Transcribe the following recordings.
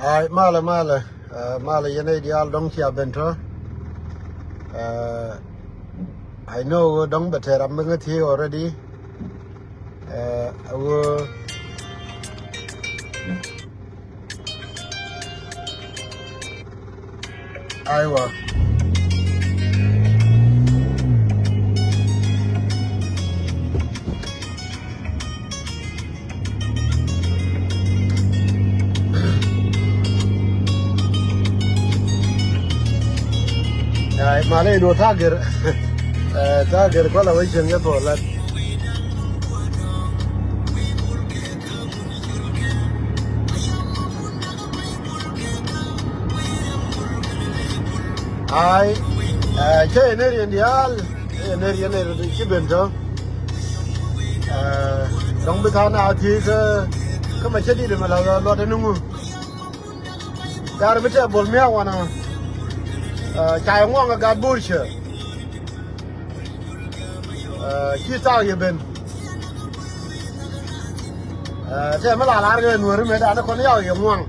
ai mala yene dial dong chia bento I know dong better I'm going to already Iowa Malay do target target kwa la wishin ya to la ai che ne dial ne do chi bento dong betana thi ka ma chedi de mala lo de nungu dar bete bol mea wana chai ngong ga bursche chi tao ye ben thế mà là cái nuôi mới đã nó còn nhau nhiều ngon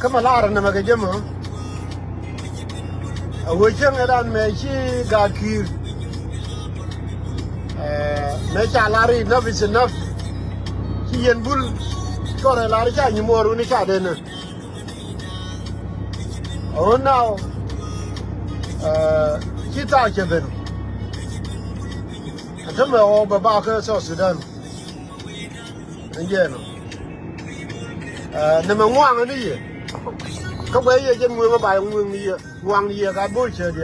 cái mà là nó mà cái gì mà hồi trước người ta mấy chi gà kir mấy cha là đi nó bị sinh nó chi yên bul có thể là cha nhiều mùa rồi nó cha đến nào chi tao chơi bên thế mà họ bà cái sao Sudan anh nghe nó nhưng mà ngoan cái gì không phải giờ trên người mà bài người gì ngoan gì cái bôi chơi đi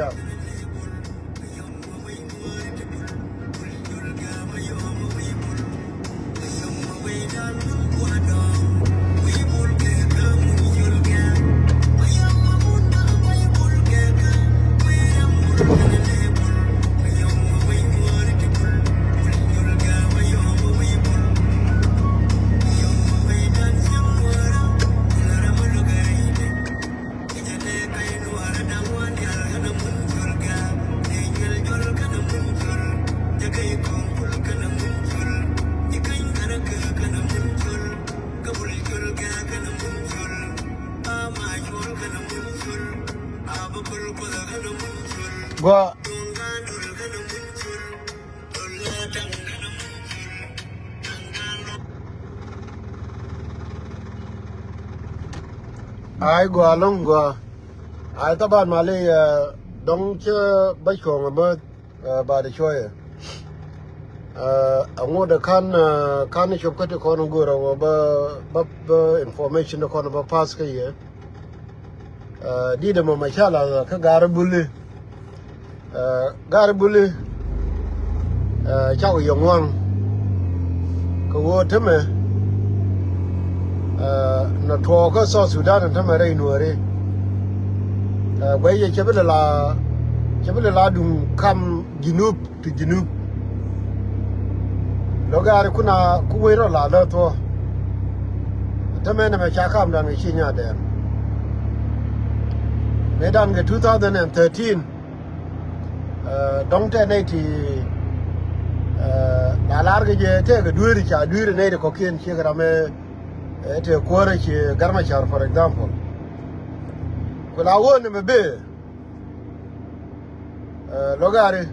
gua ai gua long gua ai ta ban Malay dong chưa bách khổng mà bà để chơi ông ngồi được khăn chụp cái con ngồi rồi bà information được con bà pass cái gì đi đâu mà chả là cái garbuli cháu dùng ngon có vô thế mà nó thua có so Sudan thế mà đây nuôi đi bây giờ chỉ biết là đùng cam Junub to Junub lo gari kuna kuwe ro la lo to thế mà nó chả cam đang cái nhà đen mấy đàn cái 2013 dong te này thì là larga je te ga duiri ne de kokien che ga me te kore che garma char for example ko la won me be logari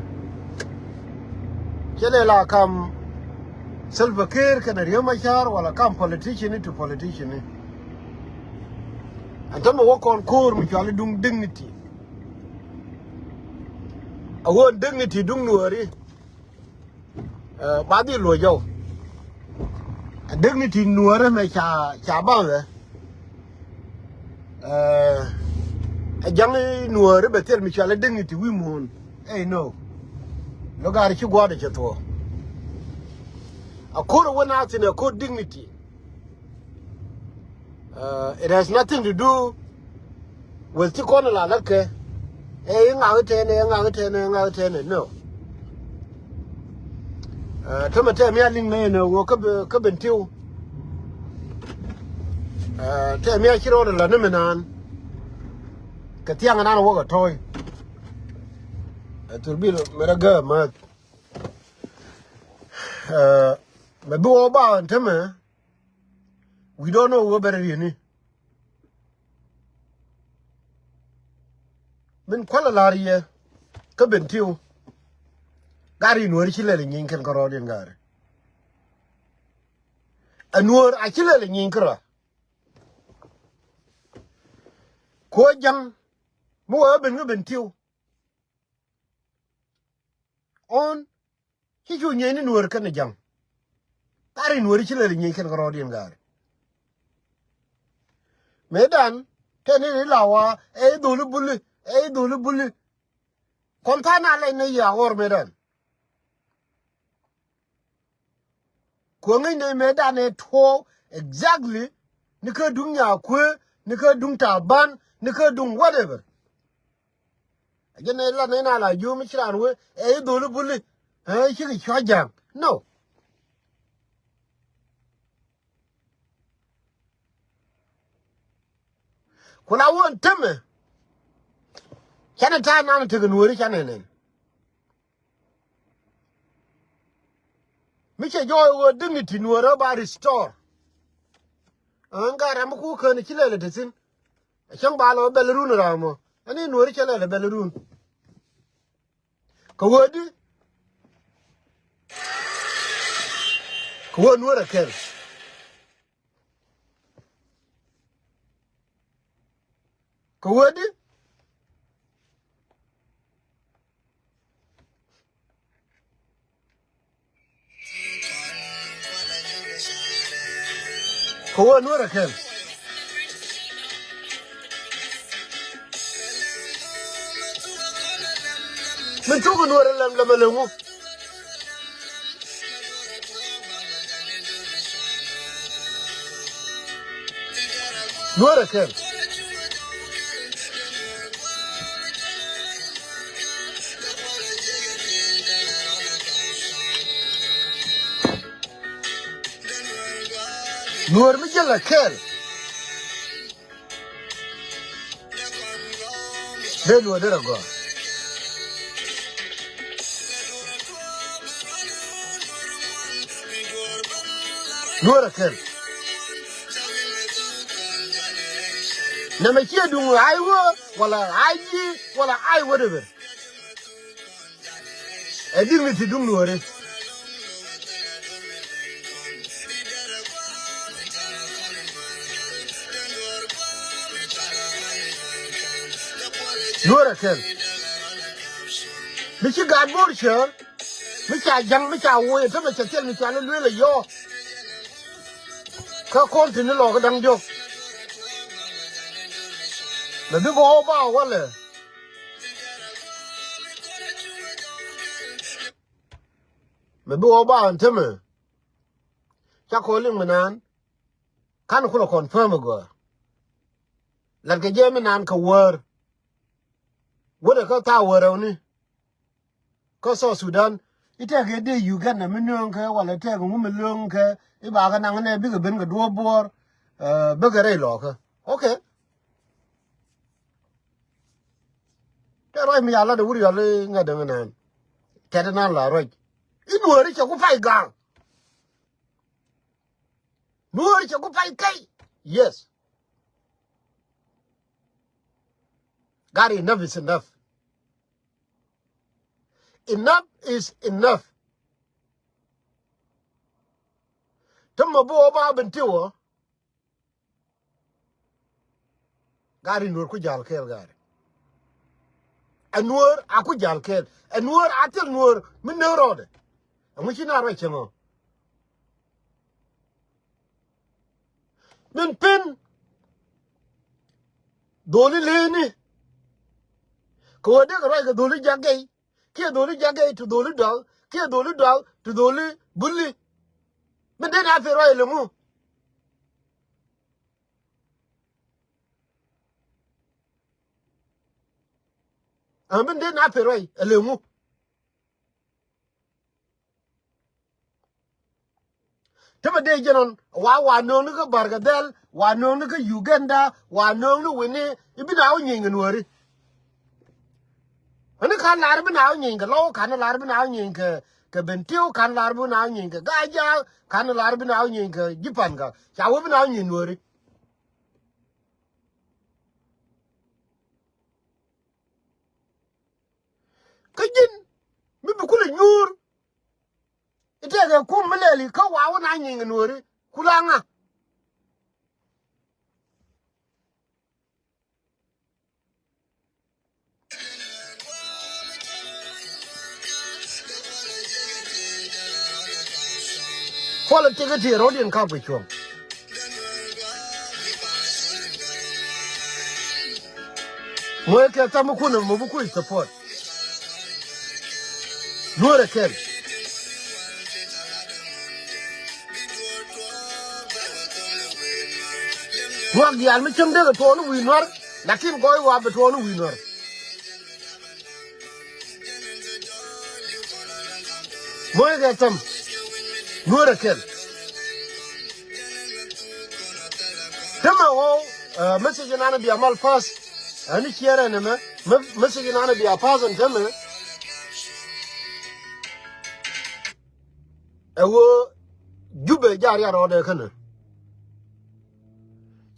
chele la kam self care kana rioma char wala kam politician to politician antama wokon kor mi chali dung dignity awon dignity dung nuori ba di lo yo dignity nuori me cha ba le jang nuori betel mi chala dignity wi mon no lo gari chi gwada che to akoro wona tin ko dignity it has nothing to do with ti kono la lake nga tene no tama te mi alin me no wo ka bentiu te mi akiro la ne menan ka tianga na wo ga toy turbilo meraga ma me bo ba tama We don't know what better you Min kwala lariye ka bentiu gari nuor chilele nyin ken korodin gari anuor a chilele nyin kra ko jang mo ben bentiu on ki ju nyen nuor kan jang gari nuor chilele nyin ken korodin gari medan teni lawa e dulu bulu kontana le ne ya or medan ko ngai ne medan e to exactly nika dunya kwe nika dung taban nika dung whatever again la ne na la yu mi chiran we e dulu bulu e chi ki chajang no kuna won teme kana ta na ta gunwori kana ne mi che joy wo dignity nuora ba restore an ga ram ku kan chilele desin chang ba lo belerun ramo ani nuori chilele belerun ko wodi ko nuora ken ko wodi ko nuora ken min tu ko nuora lam melengu nuora ken nuor mi jela ken de nuor de go nuora ken na me chia dung aiwo wala ayi wala ai whatever e dignity dung nuore nuora ken mi chi gad bor cher mi cha jang mi cha wo te me cha tel mi cha le yo ka kon tin lo ga dang jo me bi go ba wala me bi go ba ante me cha ko ling manan kan ku lo confirm go lan ke je me nan ka wor woda ka ta woro ni ko so Sudan ite ke de Uganda me non ka wala te ko mu long ka I ba ga nan ne bi ga ben ga do bor be ga re lo ka okay te roi mi ala de wuri ala nga de nan te de nan la roi I nuori che ku fai gang nuori che ku fai kai yes God enough is enough enough is enough Tama bo ba bentiwo gari nur ku jal kel gari anur aku jal kel anur atel nur min ne rode amuchi na ra chengo min pin doli leni ko de ra ga doli jagay ke doli jagay to doli dal ke doli dal to doli bulli min de na fe ra lemu amin de na fe ra lemu Tama de jenon wa no ni ka Bargadel wa no ni ka Uganda wa no ni wini ibina o nyinga nuori ani kan lar bina o nyinga lo kan lar bina o nyinga ke bentiu kan larbu na nyin ke gaja kan larbu na nyin ke jipan ga chawo na nyin wori kajin mi bu kula nyur ite ga kum meleli ka wawo na nyin wori kulanga politics ti rodin ka bu chom mo ke tamu kuna mo bu ku support Nuer ken wak dial mi chum de to no wi Nuer lakin goy wa be to no wi Nuer mo ke tam Nuer ken tama wo message na bi amal pass ani kiera ne me message na bi a pass and tama ewo jube jar ya ro de kana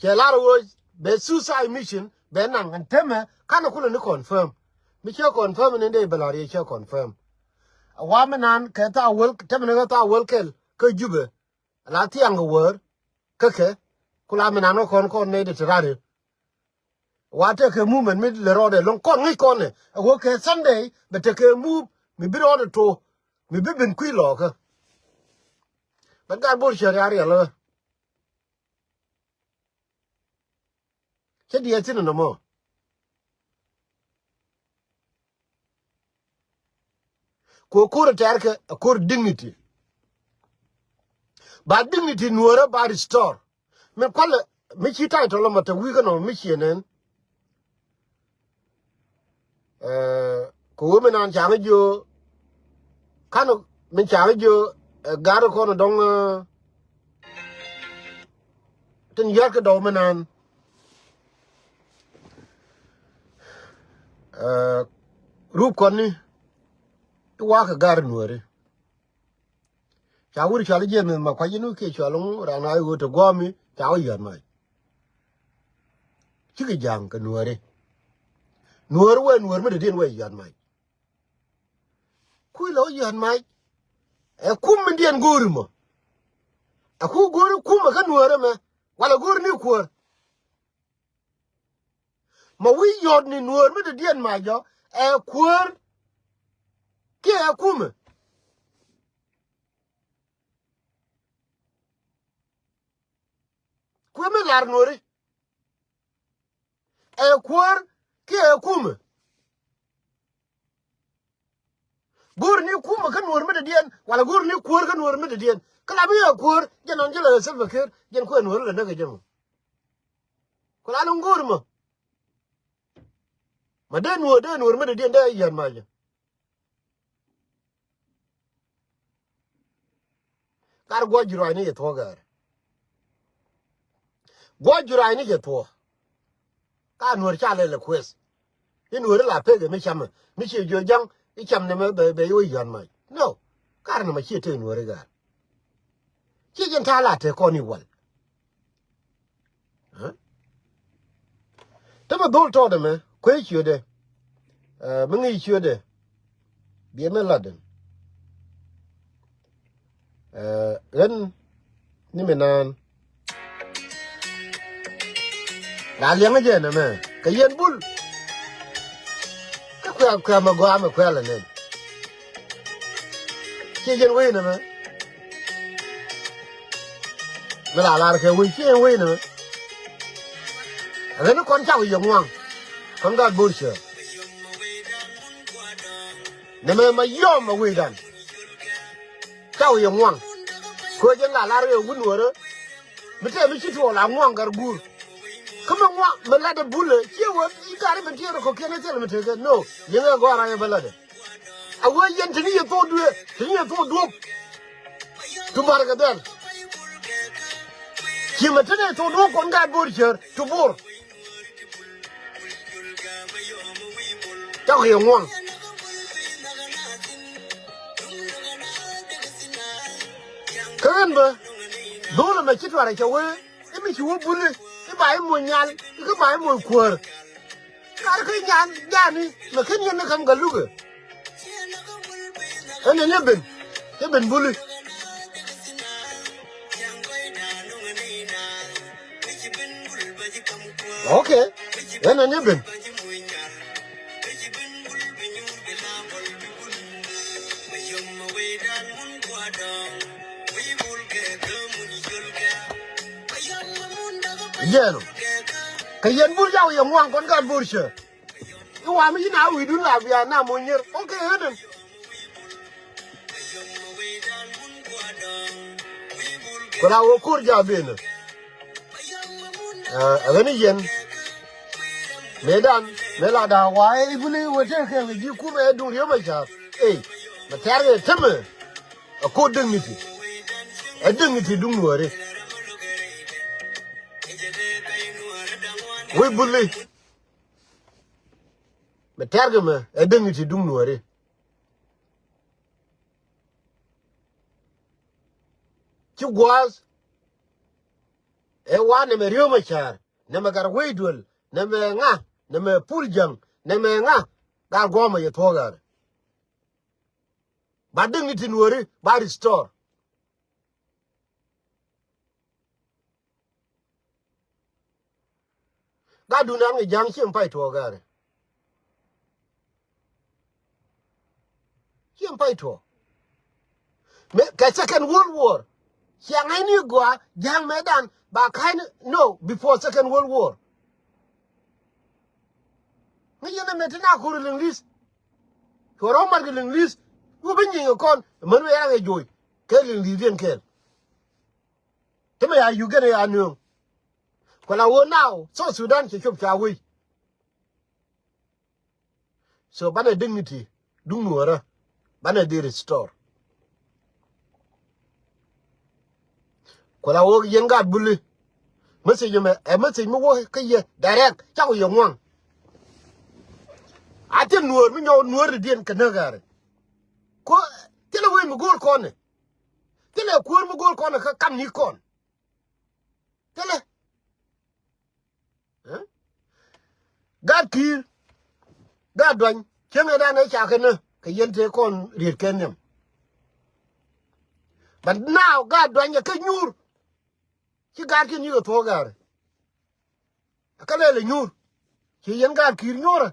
ke laro wo be suicide mission be nan and tama kana kula ni confirm mi che confirm ne de belari che confirm wa menan ke ta wel tama ne ta wel kel ke jube la ti ang wor ke kula menan no kon ne de tirare wa te ke movement mi le ro de long kon ngi kon ne wo ke sunday be te ke move mi bi ro de to mi bi ben kwi lo ka ban ga bor che ya lo che di etin no mo ko ter ke ko dignity ba dignity nuora ba restore me kwale mi chi title lo mata wi no mi chenen ko me nan jang jo kanu min jang jo garo ko no dong tin yer ke do me nan rup kon ni wa ka gar nuore cha wuri cha je me ma kwa jinu ke cha lo ra na go to gomi cha o yer mai chi ke jang ka nuore nuor we nuor me de we yer mai ku lo yer mai e kum min den guru mo a ku guru kum ka nuore me wala guru ni kuor ma wi yor ni nuor me de den ma jo e kuor ke e kum ku me lar nuore e kuor ke e kum gur ni kuma kan nuor me de den wala gur ni kuor kan nuor me de den kala bi ya kuor jenon jela selva ker jen ko nuor le daga jemo kala lu gur mo ma de nuor me de den da yan ma je kar go jiro ni ye to gar go jiro ni ye to ka nuor cha le kwes ni nuor la pe ge me chama mi che jo jang I cham ne me be yo yan ma no kar na ma che te nuor gar che jen ta la te ko ni wal ta ma dol to de me kwe chue de mi ngi chue de bi me laden ren ni me nan la liang je na me ka yen bul ka kwa ma gwa ma kwa la ne che jen we na me la ke we che we na ren kon cha yo ngwang kon ga bul che ne me ma yo ma we dan cha yo ngwang ko jen la re wu nuor mi te mi chi to la ngwang gar gur come on, me la de bulle. Here what you got him here ko kene tell me take no. You go ara ya balade. A wo yen tini ye to do, tini ye to do. Tu barga del. Ki me tini to do kon ga bur cher tu bur. Ta yo ngwan. remember dole me chitwa ra chewe e mi chu bulu e ba mo nyal e ba mo kwor kar ke nyan yani me ken yen kam galuge ene ne ben bulu okay ene ne ben yeno kayen bur jaw ye mo kon kan bur che you want me now we do la via na mo nyer okay eden kola wo kur ja ben agani yen medan mela da wai buli wo te ke ji ku me du ye ma cha ma tare teme ko dignity a dignity du nuore we buli ma tare me a dignity du nuore ci gwas e wane me ryo ma cha ne ma gar we dul ne me nga ne me puljang ne me nga ga goma ye togar ba dignity nuore ba restore ga du na ngi jang chim pai togar chim pai to me ka second world war yang any gwa jang medan ba kind no before second world war ngi yana metina ko linglis ko romar ke linglis ku binyi kon man we ya joy ke linglis den ke teme ya you gene ya nu ko la wo now so Sudan ke chop chawi so bana dignity dung nuora bana di restore ko la wo yen ga bulli message me e message mo wo ke ye direct cha ko yo ngwan atem nuor mi nyo nuor dien kanagare ko tele we mi gol kone tele ko mi gol kone ka kam ni kon tele gad kir gad dwan chenge da ne cha kana ka yente kon rir kenem but now gad dwan ya ka nyur ki gad ki ni ko togar akale le nyur ki yen gad kir nyora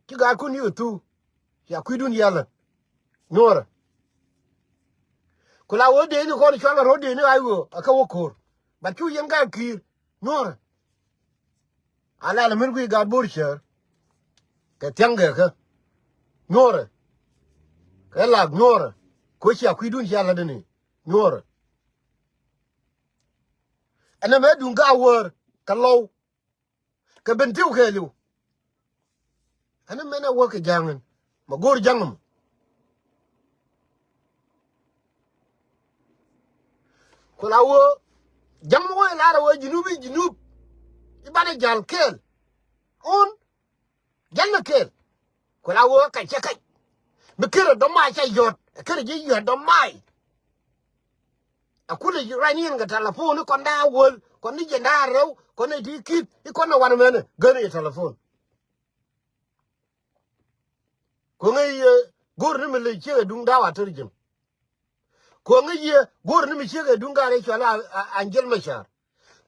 ki gad ku ni tu ya kuidun yalla nyora kula wo de ni ko ni changa ro de ni ayo aka wo kor but ku yen gad kir nyora ala la min ku gad borcher ka tanga ka nyora ka la nyora ko chi kuidun yalla de ni nyora ana me dun ga wor ka low ka bentiu ke lu ana me na wo ka jangan ma gor jangam ko la wo jam wo la ra wo junub ibane jal kel on jalla kel ko la wo ka che kai be kira do mai cha yot kira ji yot do mai akule rani nga telefon ko nda wol ko ni jenda rew ko ne di kit ko na wan mene gari telefon ko ngai gor ni me le che dung dawa terjim ko ngai gor ni me che dung gare chola angel machar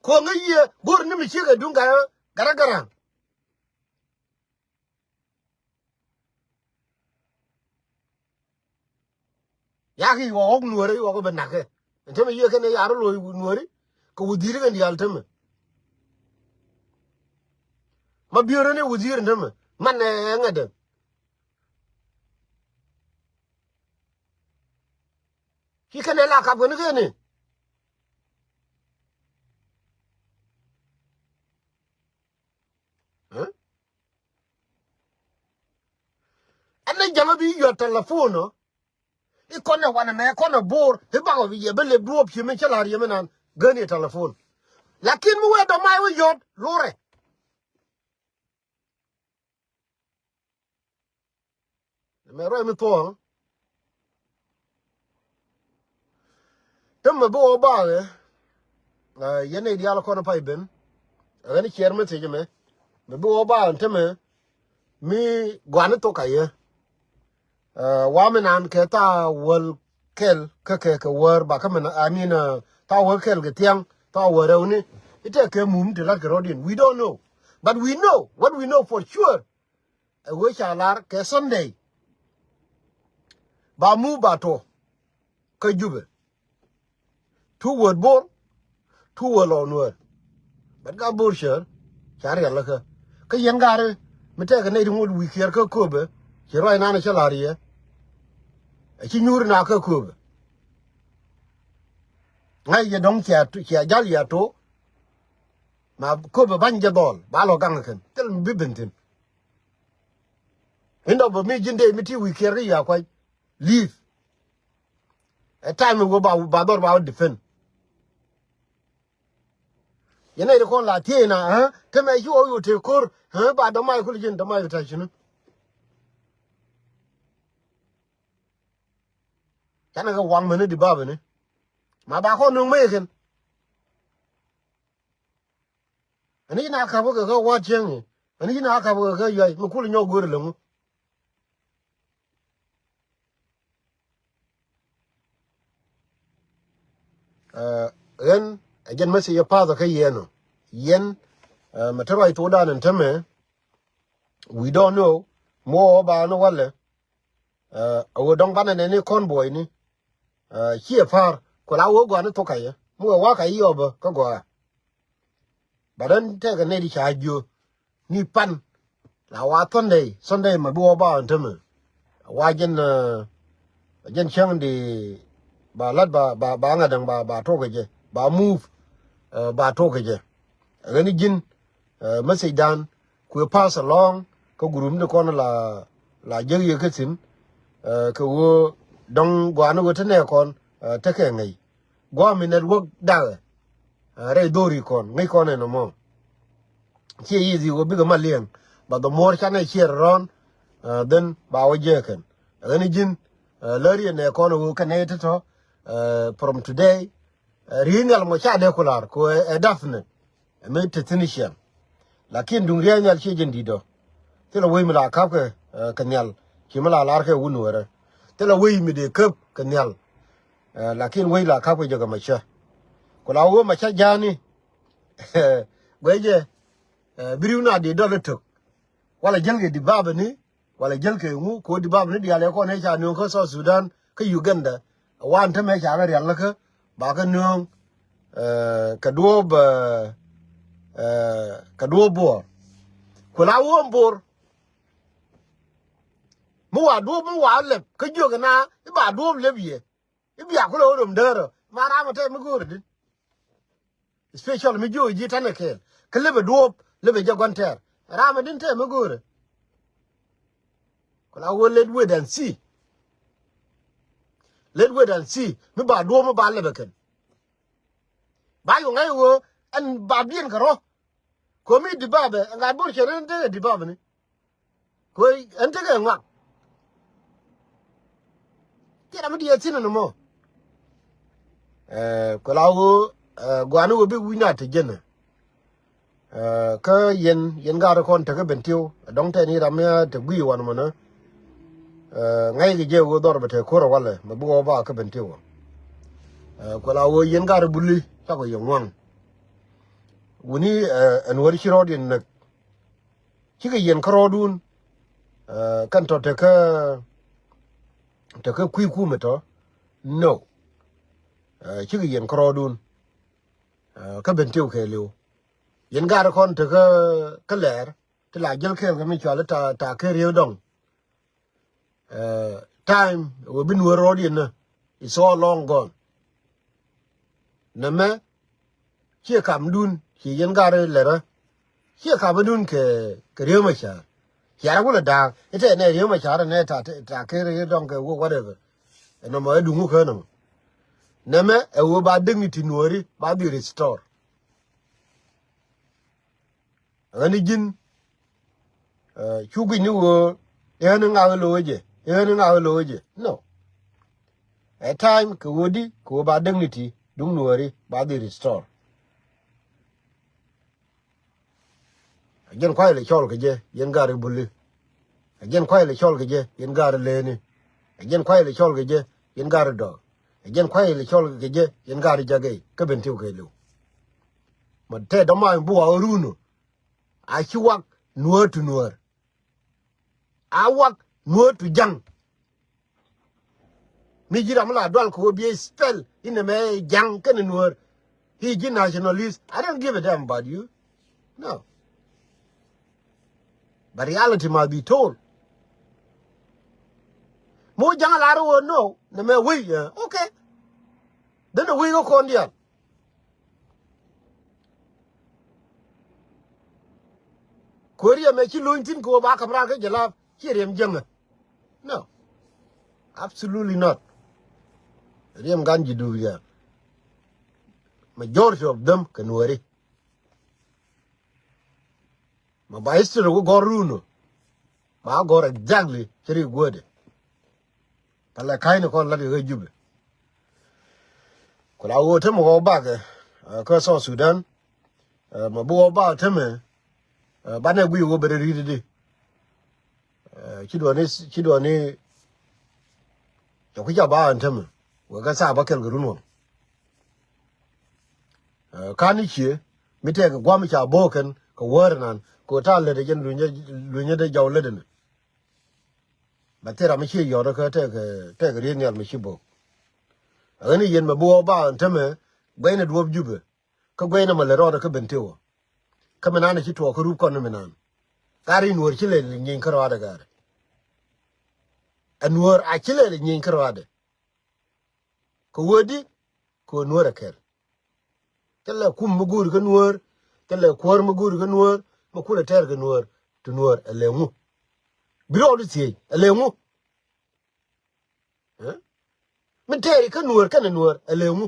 ko ngai gor ni me che dung gara ya ki wo ok nuore wo ko benake nteme ye kene yaro lo nuore ko wudiri kan yal teme ma biore ne wudiri nteme man ngade ki kene la ka bone kene ane jama bi yo telefono ikone wana me kono bor he bago bi ye bele duop chime chala yemenan gani telefon lakin mu we do mai we yot lore me roi mi to tem me bo ba le yene dia la ko na pai ben ani cher me te me bo ba tem mi gwan to ka ye wa me nan ke ta wol kel ke wor ba ka me I mean ta wol kel ke tiang ta wor ni ite ke mum te la ke rodin we don't know but we know what we know for sure we shall lar ke Sunday ba mu ba to ke jube two word bor two word on word but ga bor sure char ya la ke yen gare me te ke ne du we care ko be ke roi na na chala ri chi nyur na ko be ngai ye dong cha jal ya to ma ko be ban je dol ba lo gang ken tel bi bentin indo be mi jinde mi ti we care ya kwa leave a time we go ba dor ba defend you know ko la tie na ha te me yo te kor ha ba do mai ko jin do mai ta chinu kana ga wang me di ba be ne ma ba ko no me ken ani na ka bo ga wa chen ani na ka bo ga yo mu ku nyo go le mu ren again me se ya pa da ka yeno yen matara to da nan tame we don't know more ba no wale o dong ban ne ni convoy ni here far ko la wo go na to ka ye mu wa ka yo ba ko go badan te ga ne di cha ju ni pan la wa Sunday ma bo ba tame wa jen chang di ba lat ba nga dang ba to ka je ba move ba to ka je gani jin message dan ku pass along ko gurum de kon la je ye ketin ko wo dong gwa no tene kon te ke ngai gwa mi network da re dori kon ngai kon no mo che easy go biga malien but the more channel share around then ba wo je ken gani jin lari ne kon wo connect to from today rinal mo cha de kular ko definite me technician lakin dung riya nyal chi jendido tela we mi la kap ke kanyal ki mala lar ke wunwere tela we mi de kap kanyal lakin we la kap ke joga macha ko la wo macha jani gweje biriuna de do letok wala jelge di baba ni wala jelke mu ko di baba ni di ale ko ne cha no ko so Sudan ke Uganda wan ta me cha ga yalla ka ba ka no ka do bo ko la wo bor mu wa le ka joga na ba do le biye biya ko lo dum dero mara ma te mi gur din special mi jo ji tan ke le be do le be jagon ter rama din te mi gur ko la wo let wait and see mi ba do mo ba le be ken ba yo ngai wo an ba bien ka ro ko mi di ba be nga bor chere nte di ba ni ko ente ke ngwa tira mi di etin no mo ko la wo gwanu wo bi wina te jena ka yen ga ro kon te ka bentiu dong te ni ramya te gwi wan mo na ngai ge je wo dor be te ko ro wale ma bu ba ka bentiu ko la wo yen ga ro buli ta ko yongwang woni an wari shiro din na kika yen karo dun kan to te ka kui ku meto no kika yen karo dun ka bentiu ke liu yen gar kon te ka ler te la jel ke ga mi chala ta ke riyo dong time we bin we road yen it's all long gone na me chi kam dun chi yen gar lera chi kam dun ke riyo ma cha ya ko da ite ne riyo ma cha ne ta ke riyo dong ke wo whatever no mo du ngu ke no na me e wo ba dignity nuori ba bi restore ani jin chugi ni wo ya nga lo je ene na loje no at time ko wodi ko ba dignity dung nuori ba di restore again kwai le chol ke je yen gari bulli again kwai le chol ke je yen gari leni again kwai le chol ke je yen gari do again kwai le chol ke je yen gari jage ke bentiu ke lu ma te do ma bu aruno a chi wak nuor tu nuor a wak nuor tu jang mi jira mala dwal ko be spell in me jang ken nuor he is nationalist. I don't give a damn about you. No. But reality must be told. Mo jang la ro no, na me we okay. Then the we go kon dia. Korea me chi luintin ko ba kamra ke jala chi rem jang. No. Absolutely not. Rem ganji do ya. Majority of them can worry. Ma ba history go runo. Ma go exactly three good. Pala kaino kon la de jube. Kula wo te mo ba ke ko so Sudan ma bo ba te me ba na gwi wo bere ri de chido ne to ku ja ba te me wo ga sa ba kel gru kani chi mi te gwa mi cha bo ken ko wor nan ko ta le de gen lu nye de jaw le de ba te ra mi chi yo de ko te ri ne mi chi bo ani yen ma bo ba te me gwe ne duob jube ko gwe na ma le ro de ko bentewo kama nana chi to ko ru kon menan kari nuor chi le nyin kro ada gar anuor a chi le nyin kro ada ko wodi ko nuor ker tele kum mugur ga nuor tele kwor mugur ga nuor ma kula ter ga nuor tu nuor elengu biro lu ti elengu min teri ka nuor kana nuor elengu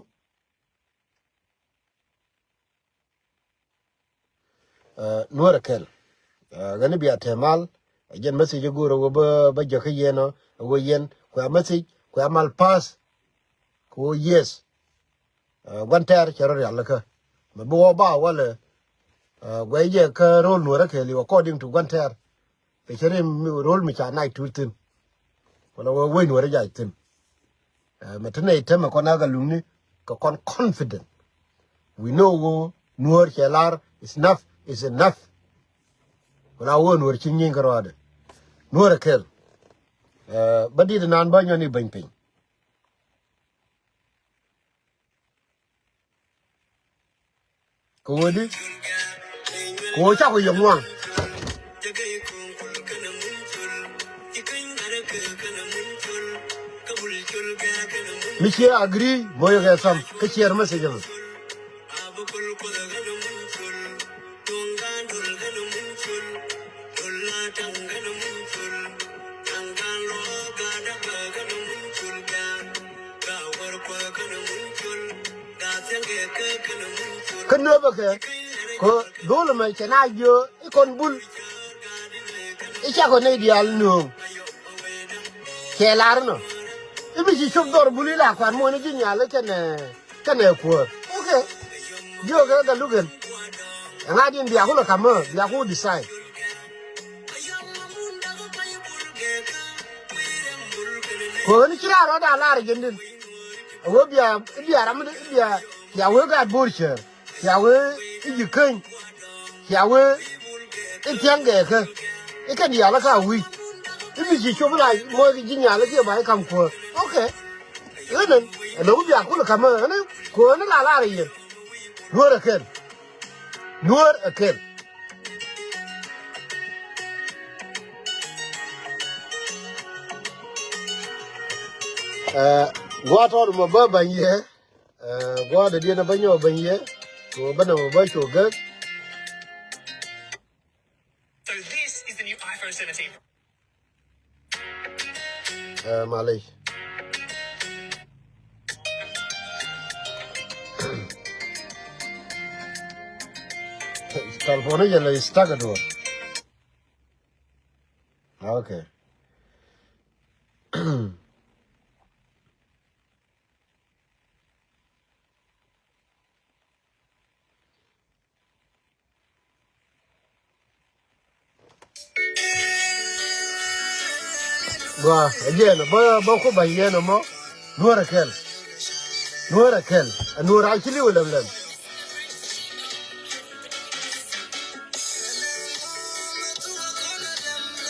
nuor ker gani biya temal jen message goro go ba jaka yeno go yen ko message ko amal pass ko yes wanter chero yalla ka ma bo ba wala gwe ye ka role nuor ke li according to wanter pe chere role mi cha nai tutin wala we nuor ja tin ma tane tema ko na ga lumni ko kon confident we know go nuor chelar is enough wala wo nuor chin yin garode nuor kel badi de nan ba nyoni ban pin ko wodi ko cha ko yomwan Michi agree moyo ga sam ke share message mu kano ba ke ko dole mai kana yo ikon bul icha ko ne dial no ke larno ibi ji shop dor bulila kwan mo ne jinya le kene ko okay yo ga da lugen ngadi biya ko kama biya ko decide ko ni kira ro da lar gendin wo biya ram biya ya wo ga burcher ya wo iji kan ya wo itiange ka ikadi ya la ka wi ibi ji shop la mo jinya le ke ba kam ko okay enen no biya ko kama ne ko ni la lar yin nuor akel gwa to mo ba ban ye gwa da dia na banyo ban ye ko bana mo ba to ga So this is the new iPhone 17. malay California ya le staga do okay Go again, bo ko ba yen mo. Nuer kel. Nuer kel. Nuer actually will them.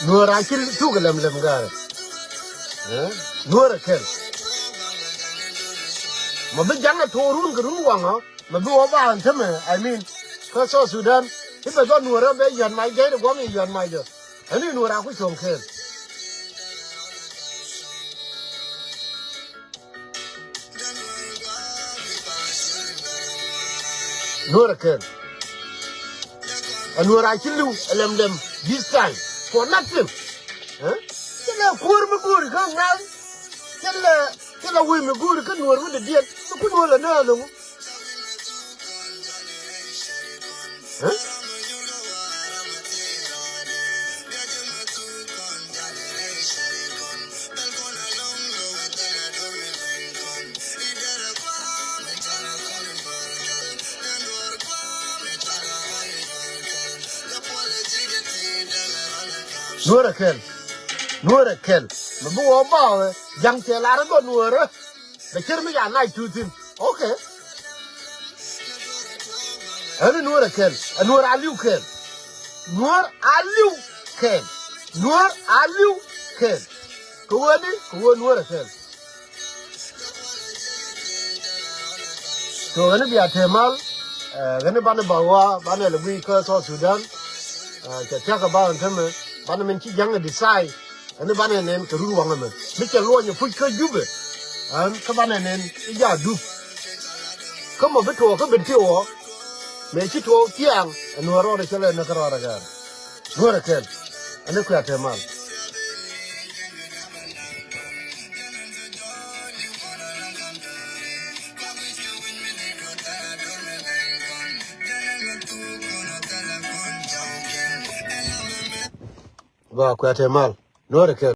Nuer actually took them guy. Nuer kel. Ma be janga to run gru wanga. Ma be oba anteme. I mean, cause so Sudan. If I don't Nuer be yan my gate go me yan my jo. Ani Nuer aku chon kel. Nuer kel. And Nuer actually them this time for nothing. Huh? Tell poor me good come now. Tell we me good can Nuer with the deal. So could Nuer no. Huh? Nuer kel. Me bu oba jang telara go Nuer. The kirmi ya night to him. Okay. Any Nuer kel. Nuer aliu kel. Nuer aliu kel. Nuer aliu kel. Kuwani Nuer kel. So gonna be a temal. Gonna bana bawa bana lebi ke South Sudan. Talk about them. Bana men chi jang decide. Gonna bana nen ke ru wanga men. Mi ke lo nyu fu ke jube. An ka bana nen ya du. Come on, beto ka bentio. Me chi to tiang Nuer de chele na kara ga. Nuer kel. Ane ku temal. Ba ku temal. Nuer kel.